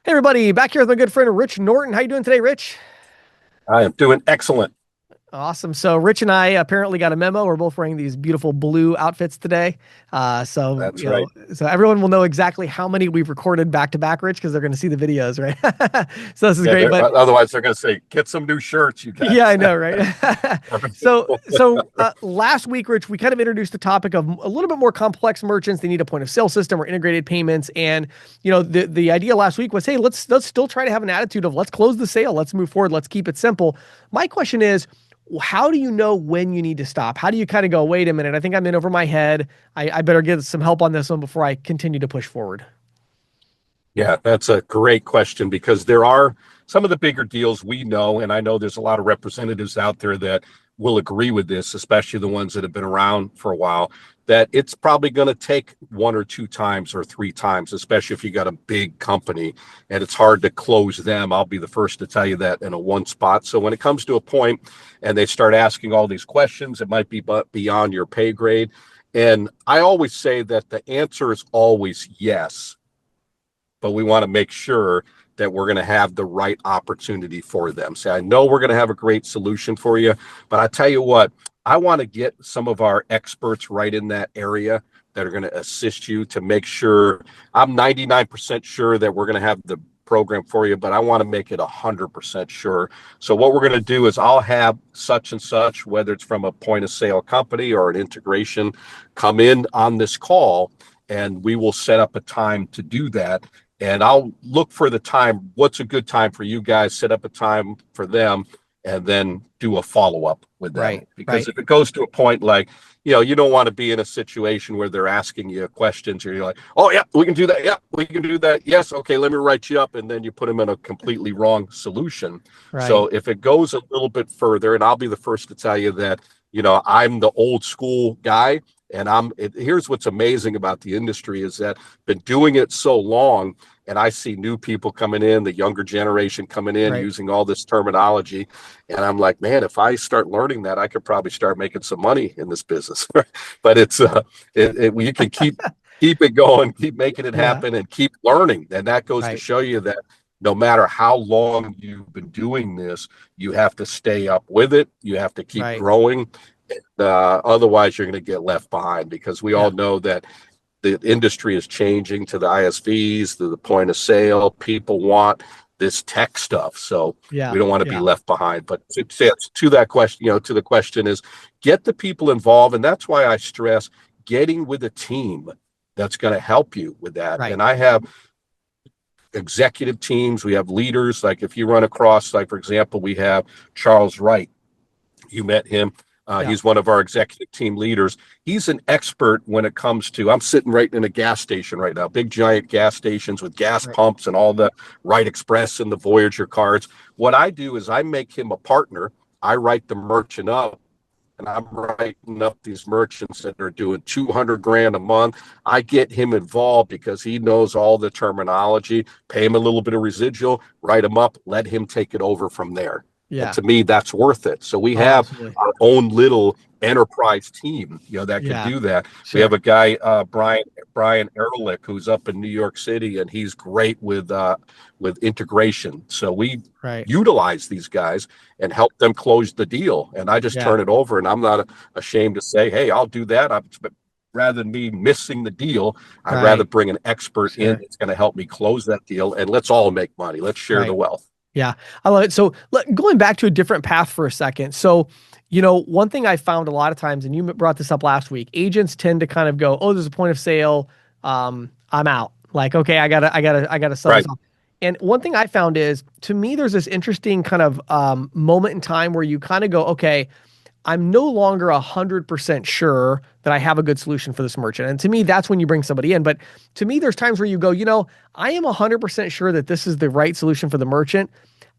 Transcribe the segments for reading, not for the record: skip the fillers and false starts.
Hey everybody, back here with my good friend Rich Norton. How you doing today, Rich? I am doing excellent. Awesome. So Rich and I apparently got a memo. We're both wearing these beautiful blue outfits today. That's right. So everyone will know exactly how many we've recorded back to back, Rich, because they're going to see the videos, right? So this is Yeah, great. But otherwise they're going to say, "Get some new shirts, you yeah, I guys." know, right? Last week, Rich, we kind of introduced the topic of a little bit more complex merchants. They need a point of sale system or integrated payments. And the idea last week was, hey, let's still try to have an attitude of let's close the sale, let's move forward, let's keep it simple. My question is, how do you know when you need to stop? How do you kind of go, wait a minute, I think I'm in over my head. I better get some help on this one before I continue to push forward. Yeah, that's a great question because there are some of the bigger deals we know, and I know there's a lot of representatives out there that will agree with this, especially the ones that have been around for a while, that it's probably going to take one or two times or three times, especially if you got a big company and it's hard to close them. I'll be the first to tell you that in a one spot. So when it comes to a point and they start asking all these questions, it might be beyond your pay grade. And I always say that the answer is always yes, but we want to make sure that we're going to have the right opportunity for them. Say, I know we're going to have a great solution for you, but I tell you what, I want to get some of our experts right in that area that are going to assist you to make sure. I'm 99% sure that we're going to have the program for you, but I want to make it 100% sure. So what we're going to do is I'll have such and such, whether it's from a point of sale company or an integration, come in on this call, and we will set up a time to do that. And I'll look for the time. What's a good time for you guys? Set up a time for them and then do a follow up with them. Right, Because right, if it goes to a point like, you don't want to be in a situation where they're asking you questions or you're like, oh, yeah, we can do that. Yeah, we can do that. Yes. Okay. Let me write you up. And then you put them in a completely wrong solution. So right. if it goes a little bit further, and I'll be the first to tell you that, I'm the old school guy. And here's what's amazing about the industry is that I've been doing it so long, and I see new people coming in, the younger generation coming in Right. using all this terminology. And I'm like, man, if I start learning that, I could probably start making some money in this business. But you can keep it going, keep making it Yeah. happen, and keep learning. And that goes to Right. show you that no matter how long you've been doing this, you have to stay up with it. You have to keep Right. growing. Otherwise, you're going to get left behind because we all Yeah. know that the industry is changing to the ISVs, to the point of sale. People want this tech stuff, so we Yeah. don't want to be Yeah. left behind. But to that question, to the question is get the people involved, and that's why I stress getting with a team that's going to help you with that. Right. And I have executive teams, we have leaders. Like if you run across, like for example, we have Charles Wright. You met him. Yeah. He's one of our executive team leaders. He's an expert when it comes to, I'm sitting right in a gas station right now, big giant gas stations with gas Right. pumps and all the Right Express and the Voyager cards. What I do is I make him a partner. I write the merchant up, and I'm writing up these merchants that are doing 200 grand a month. I get him involved because he knows all the terminology, pay him a little bit of residual, write him up, let him take it over from there. And Yeah. to me, that's worth it. So we Oh, have absolutely. our own little enterprise team, that can Yeah. do that. We have Sure. a guy, Brian Ehrlich, who's up in New York City, and he's great with integration. So we Right. utilize these guys and help them close the deal. And I just Yeah. turn it over, and I'm not ashamed to say, hey, I'll do that. Rather than me missing the deal, I'd rather Right. bring an expert in Sure. that's going to help me close that deal, and let's all make money. Let's share the Right. wealth. Yeah, I love it. So going back to a different path for a second. So, one thing I found a lot of times, and you brought this up last week, agents tend to kind of go, "Oh, there's a point of sale. I'm out." Like, okay, I gotta sell this Right. off. And one thing I found is, to me, there's this interesting kind of moment in time where you kind of go, "Okay, I'm no longer 100% sure that I have a good solution for this merchant." And to me, that's when you bring somebody in. But to me, there's times where you go, I am 100% sure that this is the right solution for the merchant.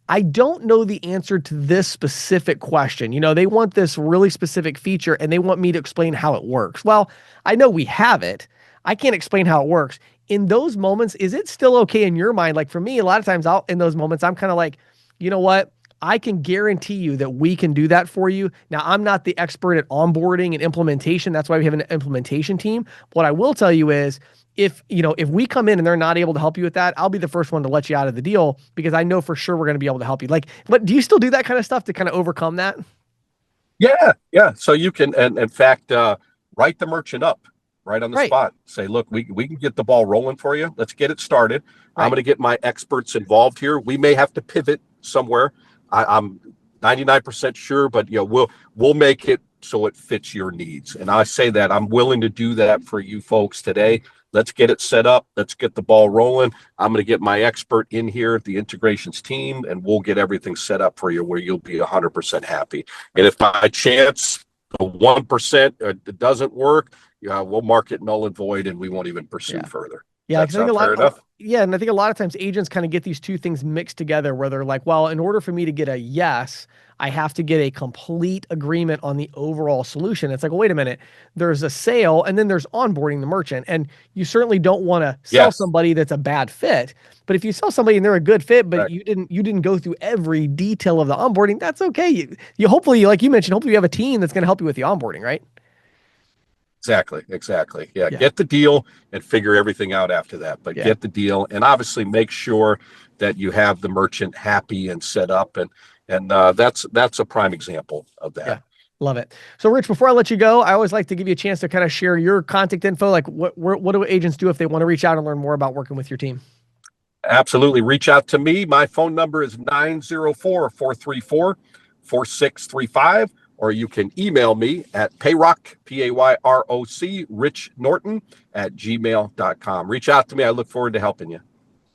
I don't know the answer to this specific question. They want this really specific feature and they want me to explain how it works. Well, I know we have it. I can't explain how it works. In those moments, is it still okay in your mind? Like for me, a lot of times in those moments, I'm kind of like, you know what? I can guarantee you that we can do that for you. Now, I'm not the expert at onboarding and implementation. That's why we have an implementation team. What I will tell you is if we come in and they're not able to help you with that, I'll be the first one to let you out of the deal because I know for sure we're going to be able to help you. Like, what do you still do that kind of stuff to kind of overcome that? Yeah, yeah. So you can, and in fact, write the merchant up right on the Right, spot. Say, look, we can get the ball rolling for you. Let's get it started. I'm right. going to get my experts involved here. We may have to pivot somewhere. I'm 99% sure, but we'll make it so it fits your needs. And I say that I'm willing to do that for you folks today. Let's get it set up. Let's get the ball rolling. I'm going to get my expert in here, the integrations team, and we'll get everything set up for you where you'll be 100% happy. And if by chance the 1% it doesn't work, we'll mark it null and void, and we won't even pursue Yeah. further. Yeah, That because I think sound fair enough? and I think a lot of times agents kind of get these two things mixed together where they're like, well, in order for me to get a yes, I have to get a complete agreement on the overall solution. It's like, well, wait a minute, there's a sale and then there's onboarding the merchant. And you certainly don't want to sell Yes. somebody that's a bad fit. But if you sell somebody and they're a good fit, but Right. you didn't go through every detail of the onboarding, that's okay. You hopefully, like you mentioned, hopefully you have a team that's going to help you with the onboarding, right? Exactly. Yeah, Yeah. get the deal and figure everything out after that. But Yeah. get the deal and obviously make sure that you have the merchant happy and set up, and that's a prime example of Yeah. that. Love it. So, Rich, before I let you go, I always like to give you a chance to kind of share your contact info. Like, what do agents do if they want to reach out and learn more about working with your team? Absolutely. Reach out to me. My phone number is 904-434-4635, or you can email me at payrock, Payroc, Rich Norton at gmail.com. Reach out to me. I look forward to helping you.